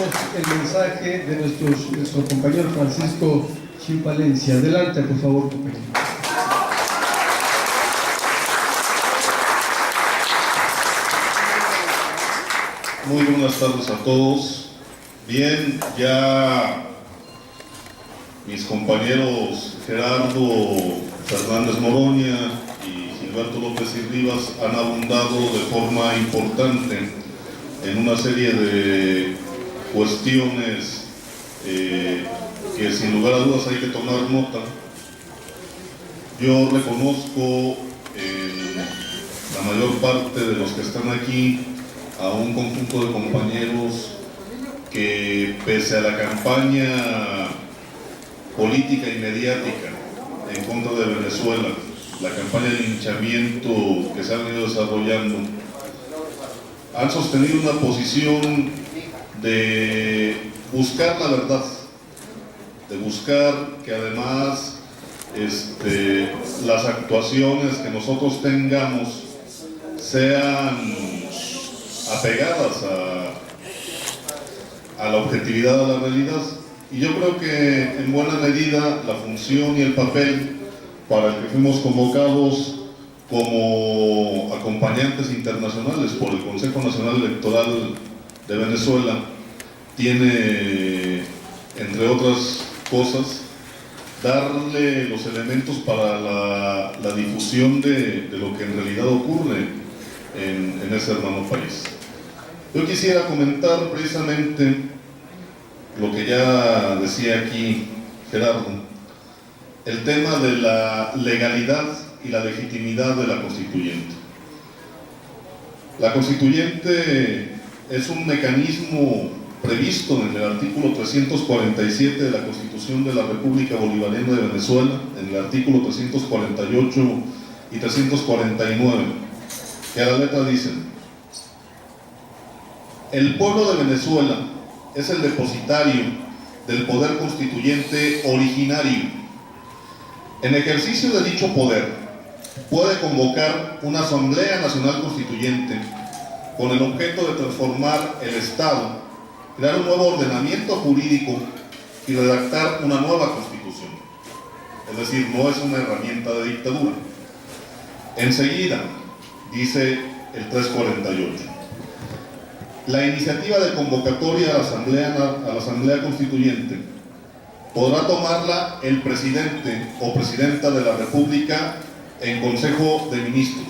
tenemos el mensaje de nuestro compañero Francisco Chimpalencia. Adelante, por favor, compañero. Muy buenas tardes a todos. Bien, ya mis compañeros Gerardo Fernández Noroña y Gilberto López y Rivas han abundado de forma importante en una serie de cuestiones que sin lugar a dudas hay que tomar nota. Yo reconozco en la mayor parte de los que están aquí a un conjunto de compañeros que, pese a la campaña política y mediática en contra de Venezuela, la campaña de linchamiento que se ha venido desarrollando, han sostenido una posición de buscar la verdad, de buscar que además las actuaciones que nosotros tengamos sean apegadas a la objetividad de la realidad. Y yo creo que en buena medida la función y el papel para el que fuimos convocados como acompañantes internacionales por el Consejo Nacional Electoral de Venezuela tiene, entre otras cosas, darle los elementos para la difusión de lo que en realidad ocurre en ese hermano país. Yo quisiera comentar precisamente lo que ya decía aquí Gerardo, el tema de la legalidad y la legitimidad de la constituyente. La constituyente es un mecanismo previsto en el artículo 347 de la Constitución de la República Bolivariana de Venezuela, en el artículo 348 y 349, que a la letra dicen: el pueblo de Venezuela es el depositario del poder constituyente originario. En ejercicio de dicho poder, puede convocar una Asamblea Nacional Constituyente con el objeto de transformar el Estado, crear un nuevo ordenamiento jurídico y redactar una nueva Constitución. Es decir, no es una herramienta de dictadura. Enseguida, dice el 348, la iniciativa de convocatoria a la Asamblea Constituyente podrá tomarla el presidente o presidenta de la República en Consejo de Ministros.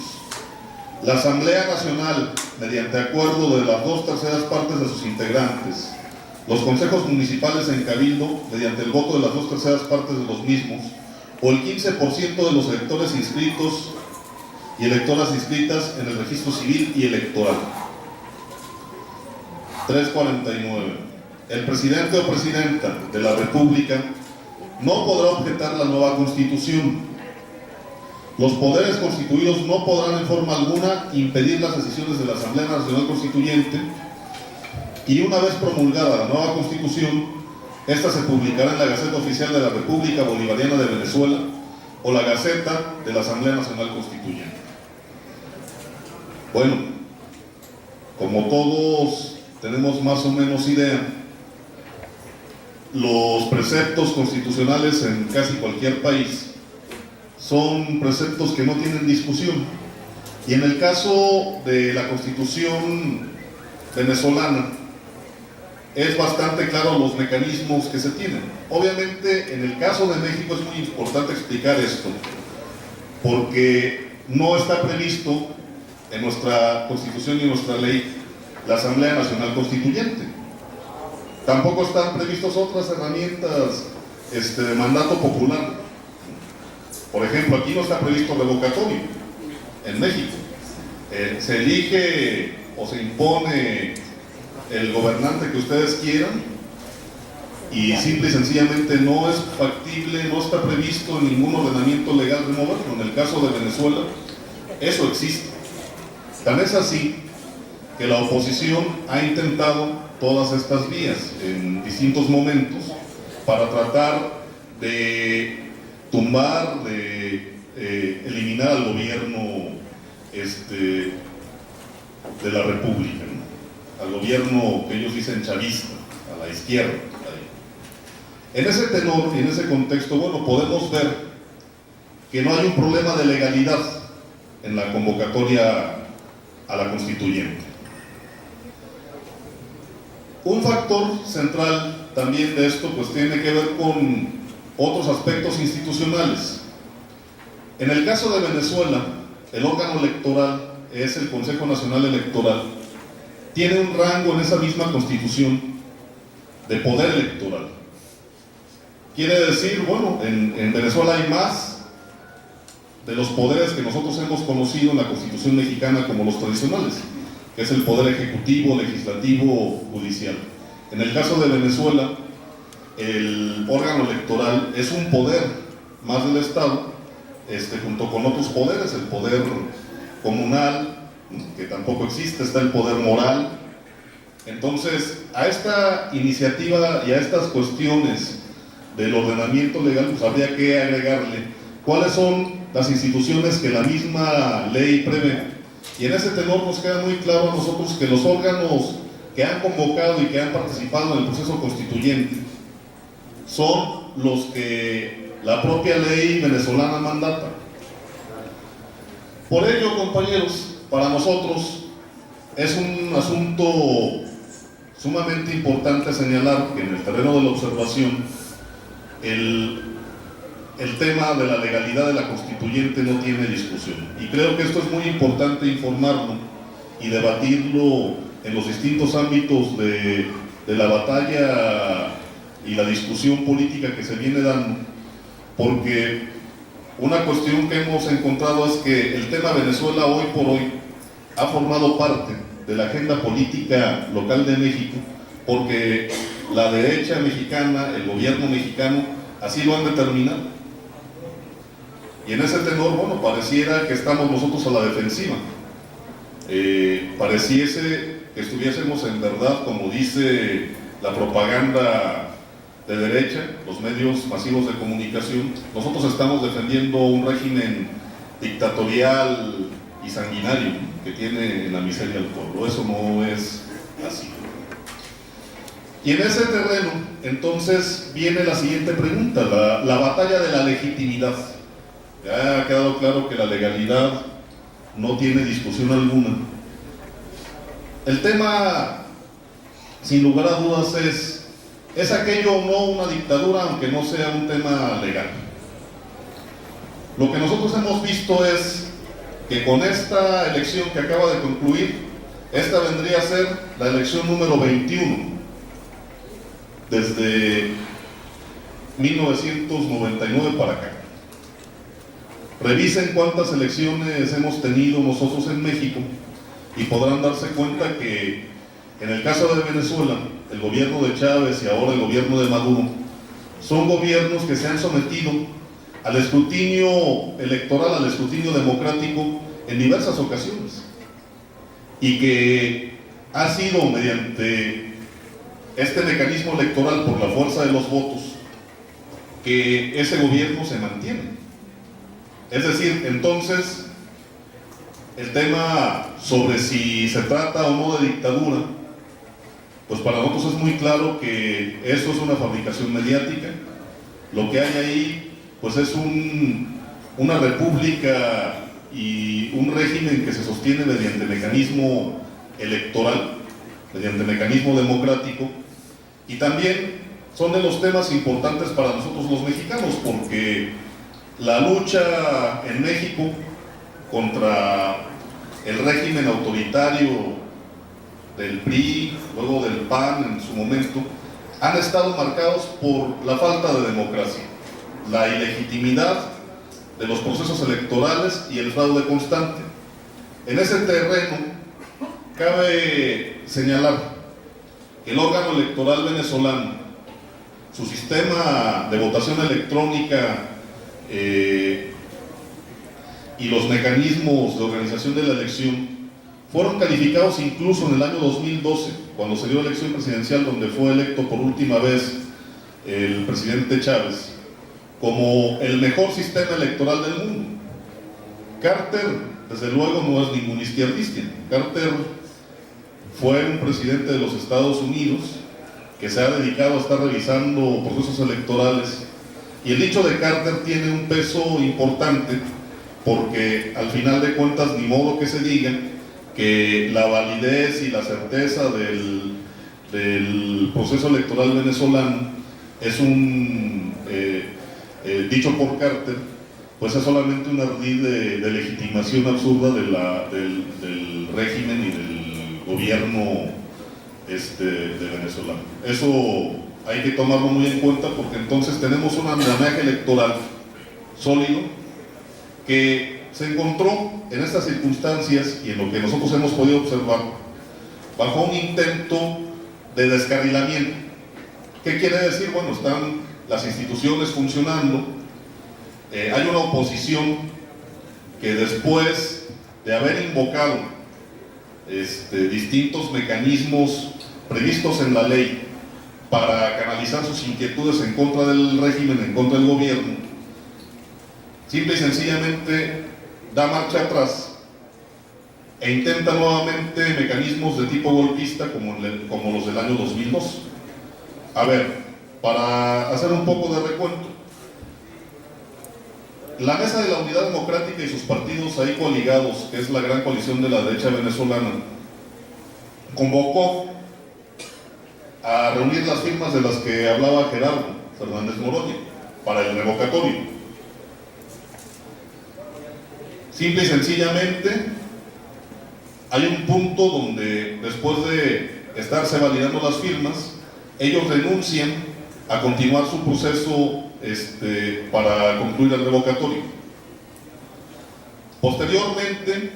La Asamblea Nacional, mediante acuerdo de las 2/3 partes de sus integrantes, los consejos municipales en cabildo, mediante el voto de las 2/3 partes de los mismos, o el 15% de los electores inscritos y electoras inscritas en el registro civil y electoral. 349. El presidente o presidenta de la República no podrá objetar la nueva Constitución. Los poderes constituidos no podrán en forma alguna impedir las decisiones de la Asamblea Nacional Constituyente, y una vez promulgada la nueva Constitución, esta se publicará en la Gaceta Oficial de la República Bolivariana de Venezuela o la Gaceta de la Asamblea Nacional Constituyente. Bueno, como todos tenemos más o menos idea, los preceptos constitucionales en casi cualquier país son preceptos que no tienen discusión, y en el caso de la Constitución venezolana es bastante claro los mecanismos que se tienen. Obviamente en el caso de México es muy importante explicar esto, porque no está previsto en nuestra Constitución y en nuestra ley la Asamblea Nacional Constituyente. Tampoco están previstas otras herramientas de mandato popular. Por ejemplo, aquí no está previsto revocatorio en México. Se elige o se impone el gobernante que ustedes quieran y simple y sencillamente no es factible, no está previsto en ningún ordenamiento legal removerlo. En el caso de Venezuela, eso existe. Tan es así que la oposición ha intentado todas estas vías en distintos momentos para tratar de tumbar, de eliminar al gobierno de la República, ¿no? Al gobierno que ellos dicen chavista, a la izquierda. En ese tenor y en ese contexto, bueno, podemos ver que no hay un problema de legalidad en la convocatoria a la constituyente. Un factor central también de esto pues tiene que ver con otros aspectos institucionales. En el caso de Venezuela, el órgano electoral es el Consejo Nacional Electoral, tiene un rango en esa misma constitución de poder electoral. Quiere decir, bueno, en Venezuela hay más de los poderes que nosotros hemos conocido en la Constitución mexicana como los tradicionales, que es el poder ejecutivo, legislativo, judicial. En el caso de Venezuela, el órgano electoral es un poder más del Estado, junto con otros poderes, el poder comunal, que tampoco existe, está el poder moral. Entonces, a esta iniciativa y a estas cuestiones del ordenamiento legal, pues habría que agregarle cuáles son las instituciones que la misma ley prevé. Y en ese tenor nos queda muy claro a nosotros que los órganos que han convocado y que han participado en el proceso constituyente son los que la propia ley venezolana mandata. Por ello, compañeros, para nosotros es un asunto sumamente importante señalar que en el terreno de la observación el tema de la legalidad de la constituyente no tiene discusión. Y creo que esto es muy importante informarlo y debatirlo en los distintos ámbitos de la batalla y la discusión política que se viene dando, porque una cuestión que hemos encontrado es que el tema Venezuela hoy por hoy ha formado parte de la agenda política local de México, porque la derecha mexicana, el gobierno mexicano, así lo han determinado. Y en ese tenor, bueno, pareciera que estamos nosotros a la defensiva. Pareciese que estuviésemos en verdad, como dice la propaganda de derecha, los medios masivos de comunicación, nosotros estamos defendiendo un régimen dictatorial y sanguinario que tiene en la miseria al pueblo. Eso no es así. Y en ese terreno, entonces, viene la siguiente pregunta, la batalla de la legitimidad. Ya ha quedado claro que la legalidad no tiene discusión alguna. El tema, sin lugar a dudas, ¿es aquello o no una dictadura, aunque no sea un tema legal? Lo que nosotros hemos visto es que con esta elección que acaba de concluir, esta vendría a ser la elección número 21 desde 1999 para acá. Revisen cuántas elecciones hemos tenido nosotros en México y podrán darse cuenta que en el caso de Venezuela, el gobierno de Chávez y ahora el gobierno de Maduro son gobiernos que se han sometido al escrutinio electoral, al escrutinio democrático en diversas ocasiones, y que ha sido mediante este mecanismo electoral por la fuerza de los votos que ese gobierno se mantiene. Es decir, entonces, el tema sobre si se trata o no de dictadura, pues para nosotros es muy claro que eso es una fabricación mediática. Lo que hay ahí, pues es una república y un régimen que se sostiene mediante mecanismo electoral, mediante mecanismo democrático, y también son de los temas importantes para nosotros los mexicanos, porque la lucha en México contra el régimen autoritario del PRI, luego del PAN en su momento, han estado marcados por la falta de democracia, la ilegitimidad de los procesos electorales y el fraude constante. En ese terreno cabe señalar que el órgano electoral venezolano, su sistema de votación electrónica y los mecanismos de organización de la elección fueron calificados incluso en el año 2012, cuando se dio la elección presidencial donde fue electo por última vez el presidente Chávez, como el mejor sistema electoral del mundo. Carter, desde luego, no es ningún izquierdista. Carter fue un presidente de los Estados Unidos que se ha dedicado a estar revisando procesos electorales, y el dicho de Carter tiene un peso importante porque al final de cuentas ni modo que se diga que la validez y la certeza del proceso electoral venezolano es un dicho por Carter, pues es solamente un ardid de legitimación absurda del régimen y del gobierno de venezolano. Eso hay que tomarlo muy en cuenta porque entonces tenemos un andamiaje electoral sólido que se encontró en estas circunstancias y en lo que nosotros hemos podido observar bajo un intento de descarrilamiento. ¿Qué quiere decir? Bueno, están las instituciones funcionando, hay una oposición que después de haber invocado distintos mecanismos previstos en la ley para canalizar sus inquietudes en contra del régimen, en contra del gobierno, simple y sencillamente da marcha atrás e intenta nuevamente mecanismos de tipo golpista como los del año 2002. A ver, para hacer un poco de recuento, la Mesa de la Unidad Democrática y sus partidos ahí coaligados, que es la gran coalición de la derecha venezolana, convocó a reunir las firmas de las que hablaba Gerardo Fernández Noroña para el revocatorio. Simple y sencillamente hay un punto donde después de estarse validando las firmas, ellos renuncian a continuar su proceso para concluir el revocatorio. Posteriormente,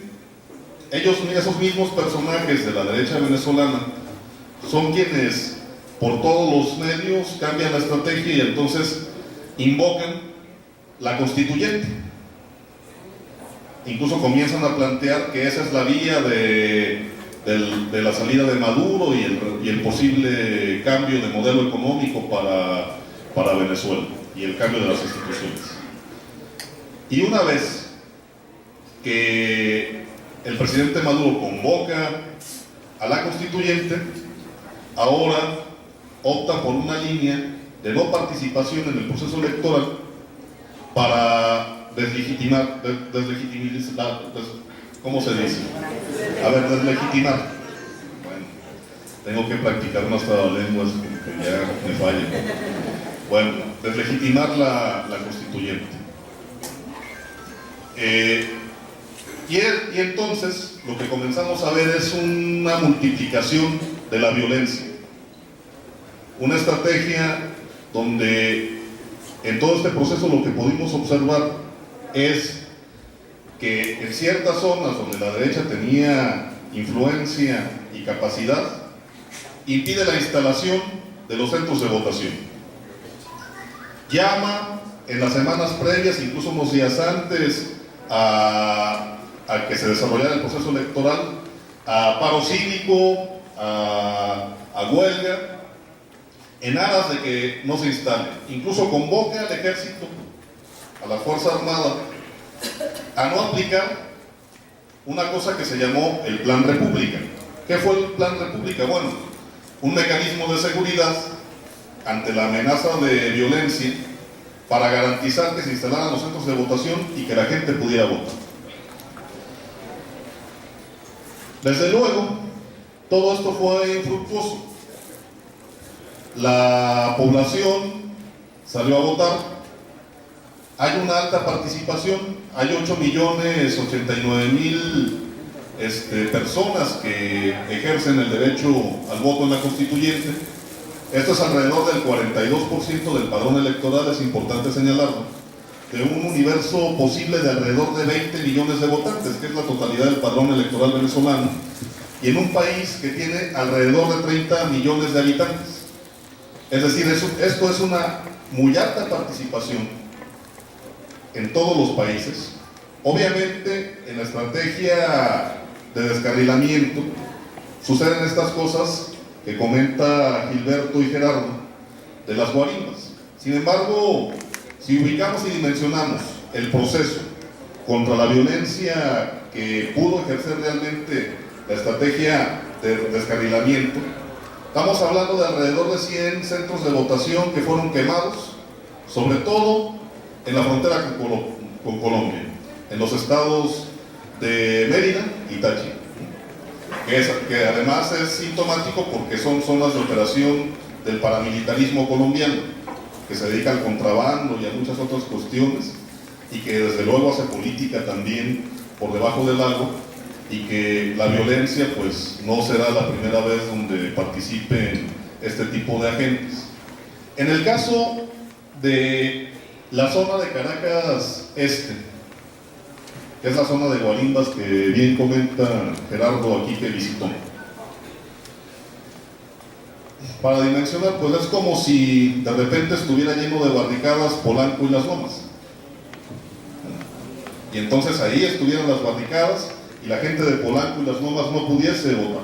esos mismos personajes de la derecha venezolana son quienes por todos los medios cambian la estrategia y entonces invocan la constituyente. Incluso comienzan a plantear que esa es la vía de la salida de Maduro y el posible cambio de modelo económico para Venezuela y el cambio de las instituciones. Y una vez que el presidente Maduro convoca a la constituyente, ahora opta por una línea de no participación en el proceso electoral para deslegitimar, ¿cómo se dice? A ver, deslegitimar. Bueno, tengo que practicar unas trabalenguas que ya me fallen. Bueno, deslegitimar la constituyente. Y entonces lo que comenzamos a ver es una multiplicación de la violencia. Una estrategia donde en todo este proceso lo que pudimos observar es que en ciertas zonas donde la derecha tenía influencia y capacidad, impide la instalación de los centros de votación. Llama en las semanas previas, incluso unos días antes, a que se desarrollara el proceso electoral, a paro cívico, a huelga, en aras de que no se instale. Incluso convoca al ejército, a la Fuerza Armada, a no aplicar una cosa que se llamó el Plan República. ¿Qué fue el Plan República? Bueno, un mecanismo de seguridad ante la amenaza de violencia para garantizar que se instalaran los centros de votación y que la gente pudiera votar. Desde luego, todo esto fue infructuoso. La población salió a votar, hay una alta participación, hay 8.089.000 personas que ejercen el derecho al voto en la constituyente. Esto es alrededor del 42% del padrón electoral, es importante señalarlo, de un universo posible de alrededor de 20 millones de votantes, que es la totalidad del padrón electoral venezolano, y en un país que tiene alrededor de 30 millones de habitantes. Es decir, esto es una muy alta participación en todos los países. Obviamente, en la estrategia de descarrilamiento suceden estas cosas que comenta Gilberto y Gerardo de las guarimbas. Sin embargo, si ubicamos y dimensionamos el proceso contra la violencia que pudo ejercer realmente la estrategia de descarrilamiento, Estamos hablando de alrededor de 100 centros de votación que fueron quemados, sobre todo en la frontera con Colombia, en los estados de Mérida y Táchira, que además es sintomático porque son zonas de operación del paramilitarismo colombiano, que se dedica al contrabando y a muchas otras cuestiones, y que desde luego hace política también por debajo del agua, y que la violencia pues no será la primera vez donde participen este tipo de agentes. En el caso de la zona de Caracas Este, que es la zona de Guarimbas que bien comenta Gerardo aquí que visitó, para dimensionar, pues es como si de repente estuviera lleno de barricadas Polanco y Las Lomas, y entonces ahí estuvieran las barricadas y la gente de Polanco y Las Lomas no pudiese votar.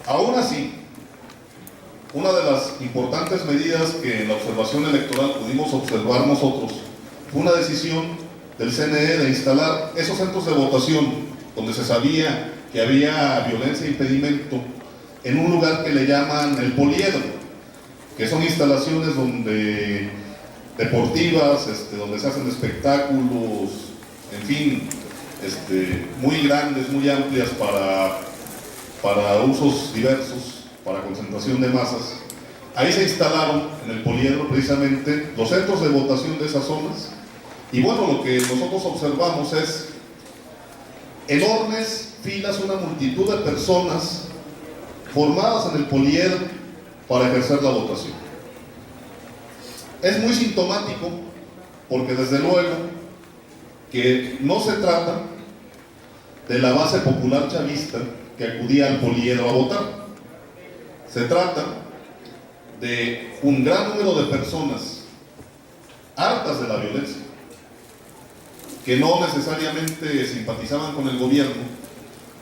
Aún así, una de las importantes medidas que en la observación electoral pudimos observar nosotros fue una decisión del CNE de instalar esos centros de votación donde se sabía que había violencia e impedimento en un lugar que le llaman el poliedro, que son instalaciones deportivas, donde se hacen espectáculos, en fin, muy grandes, muy amplias para usos diversos, para concentración de masas. Ahí se instalaron en el poliedro precisamente los centros de votación de esas zonas, y bueno, lo que nosotros observamos es enormes filas, una multitud de personas formadas en el poliedro para ejercer la votación. Es muy sintomático porque desde luego que no se trata de la base popular chavista que acudía al poliedro a votar. Se trata de un gran número de personas hartas de la violencia, que no necesariamente simpatizaban con el gobierno,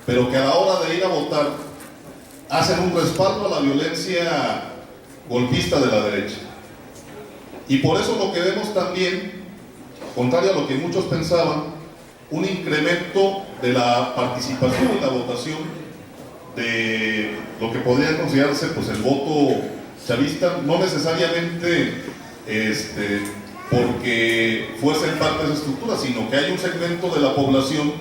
pero que a la hora de ir a votar hacen un respaldo a la violencia golpista de la derecha. Y por eso lo que vemos también, contrario a lo que muchos pensaban, un incremento de la participación en la votación de lo que podría considerarse pues el voto chavista, no necesariamente porque fuesen parte de esa estructura, sino que hay un segmento de la población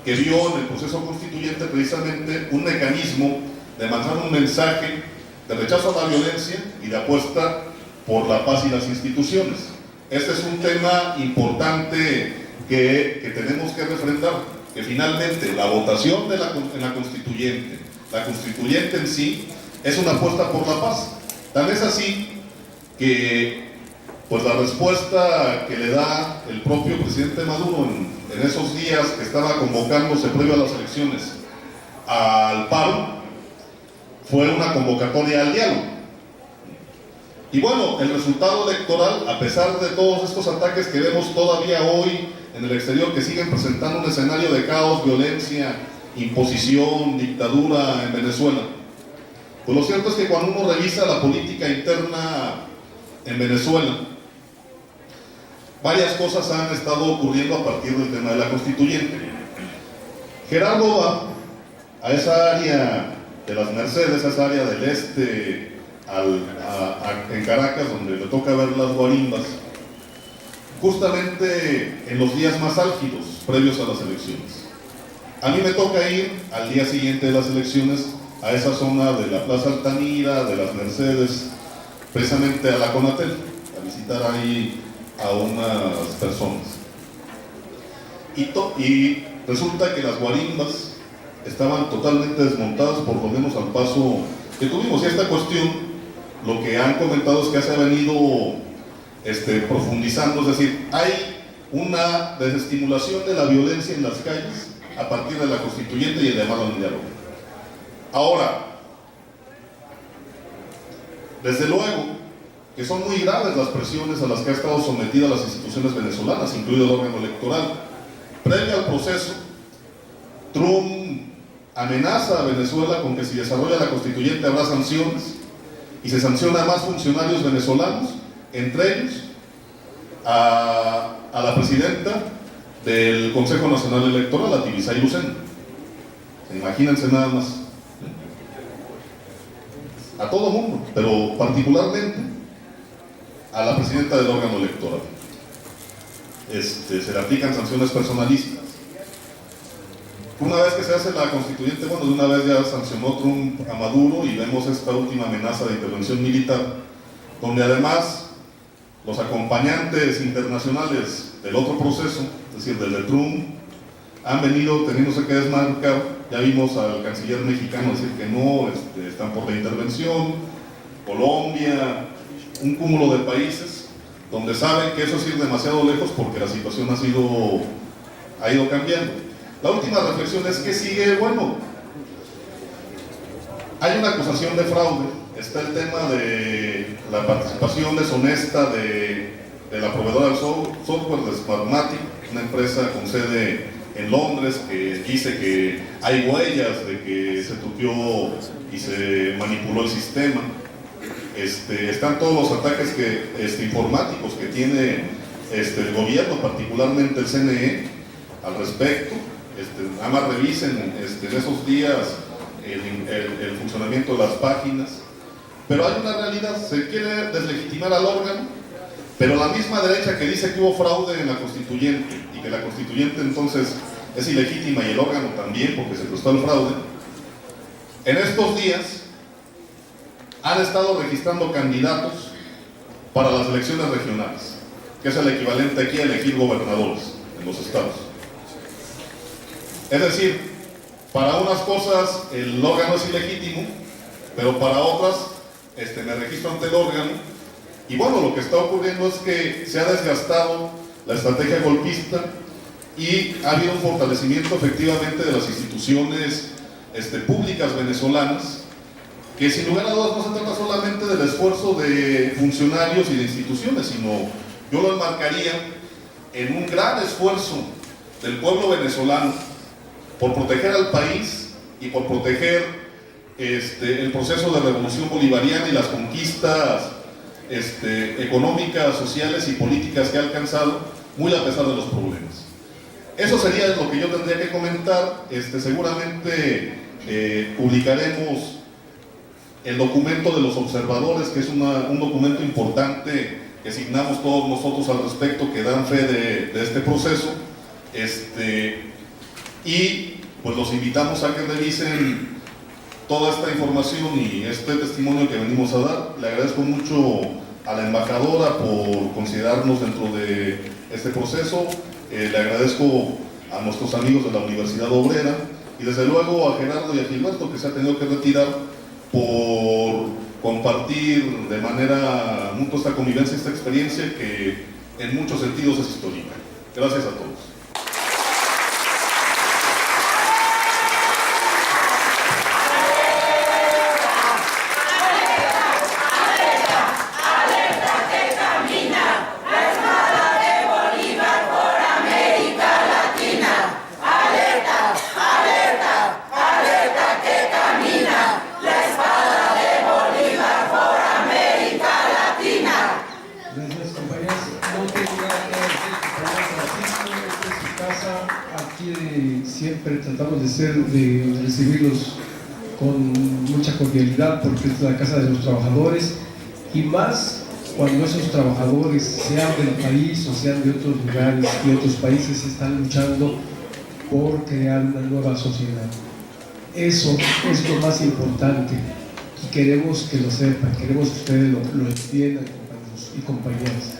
que vio en el proceso constituyente precisamente un mecanismo de mandar un mensaje de rechazo a la violencia y de apuesta por la paz y las instituciones. Este es un tema importante que tenemos que refrendar, que finalmente la votación en la constituyente en sí es una apuesta por la paz. Tan es así que pues la respuesta que le da el propio presidente Maduro en esos días que estaba convocándose previo a las elecciones al paro fue una convocatoria al diálogo. Y bueno, el resultado electoral, a pesar de todos estos ataques que vemos todavía hoy en el exterior, que siguen presentando un escenario de caos, violencia, imposición, dictadura en Venezuela, pues lo cierto es que cuando uno revisa la política interna en Venezuela, varias cosas han estado ocurriendo a partir del tema de la constituyente. Gerardo va a esa área de las Mercedes, a esa área del este, en Caracas, donde le toca ver las guarimbas, justamente en los días más álgidos previos a las elecciones. A mí me toca ir al día siguiente de las elecciones a esa zona de la Plaza Altamira, de las Mercedes, precisamente a la Conatel, a visitar ahí a unas personas. Y resulta que las guarimbas estaban totalmente desmontadas, por lo menos al paso que tuvimos. Y esta cuestión, lo que han comentado es que se ha venido profundizando, es decir, hay una desestimulación de la violencia en las calles a partir de la constituyente y el llamado al diálogo. Ahora, desde luego que son muy graves las presiones a las que ha estado sometida las instituciones venezolanas, incluido el órgano electoral. Previo al proceso, Trump amenaza a Venezuela con que si desarrolla la constituyente habrá sanciones, y se sanciona a más funcionarios venezolanos, entre ellos a la presidenta del Consejo Nacional Electoral, a Tibisay Lucena. Imagínense nada más. a todo mundo, pero particularmente a la presidenta del órgano electoral. Se le aplican sanciones personalistas. Una vez que se hace la constituyente, bueno, de una vez ya sancionó Trump a Maduro y vemos esta última amenaza de intervención militar, donde además los acompañantes internacionales del otro proceso, es decir, del de Trump, han venido teniéndose que desmarcar. Ya vimos al canciller mexicano decir que no, están por la intervención, Colombia, un cúmulo de países, donde saben que eso es ir demasiado lejos porque la situación ha ido cambiando. La última reflexión es que sigue, bueno, hay una acusación de fraude, está el tema de la participación deshonesta de la proveedora del software de Smartmatic, una empresa con sede en Londres que dice que hay huellas de que se truqueó y se manipuló el sistema. Están todos los ataques informáticos que tiene el gobierno, particularmente el CNE, al respecto. Nada más revisen en esos días el funcionamiento de las páginas. Pero hay una realidad, se quiere deslegitimar al órgano, pero la misma derecha que dice que hubo fraude en la constituyente y que la constituyente entonces es ilegítima y el órgano también porque se prestó al fraude, en estos días han estado registrando candidatos para las elecciones regionales, que es el equivalente aquí a elegir gobernadores en los estados. Es decir, para unas cosas el órgano es ilegítimo, pero para otras me registro ante el órgano. Y bueno, lo que está ocurriendo es que se ha desgastado la estrategia golpista y ha habido un fortalecimiento efectivamente de las instituciones públicas venezolanas, que sin lugar a dudas no se trata solamente del esfuerzo de funcionarios y de instituciones, sino yo lo enmarcaría en un gran esfuerzo del pueblo venezolano por proteger al país y por proteger el proceso de revolución bolivariana y las conquistas económicas, sociales y políticas que ha alcanzado, muy a pesar de los problemas. Eso sería lo que yo tendría que comentar. Seguramente publicaremos el documento de los observadores, que es un documento importante que signamos todos nosotros al respecto, que dan fe de este proceso. Y pues los invitamos a que revisen toda esta información y este testimonio que venimos a dar. Le agradezco mucho a la embajadora por considerarnos dentro de este proceso. Le agradezco a nuestros amigos de la Universidad Obrera y desde luego a Gerardo y a Gilberto, que se ha tenido que retirar, por compartir de manera mutua esta convivencia, esta experiencia que en muchos sentidos es histórica. Gracias a todos. Siempre tratamos de recibirlos con mucha cordialidad porque es la casa de los trabajadores, y más cuando esos trabajadores, sean del país o sean de otros lugares y otros países, están luchando por crear una nueva sociedad. Eso es lo más importante y queremos que lo sepan, queremos que ustedes lo entiendan, compañeros y compañeras.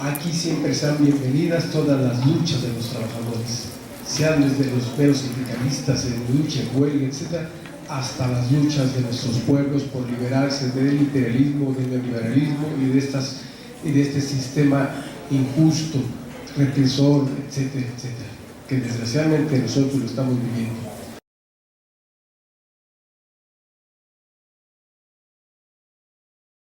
Aquí siempre sean bienvenidas todas las luchas de los trabajadores, sean desde los meros sindicalistas en lucha, en huelga, etc., hasta las luchas de nuestros pueblos por liberarse del imperialismo, del neoliberalismo y de este sistema injusto, represor, etcétera, etcétera, que desgraciadamente nosotros lo estamos viviendo.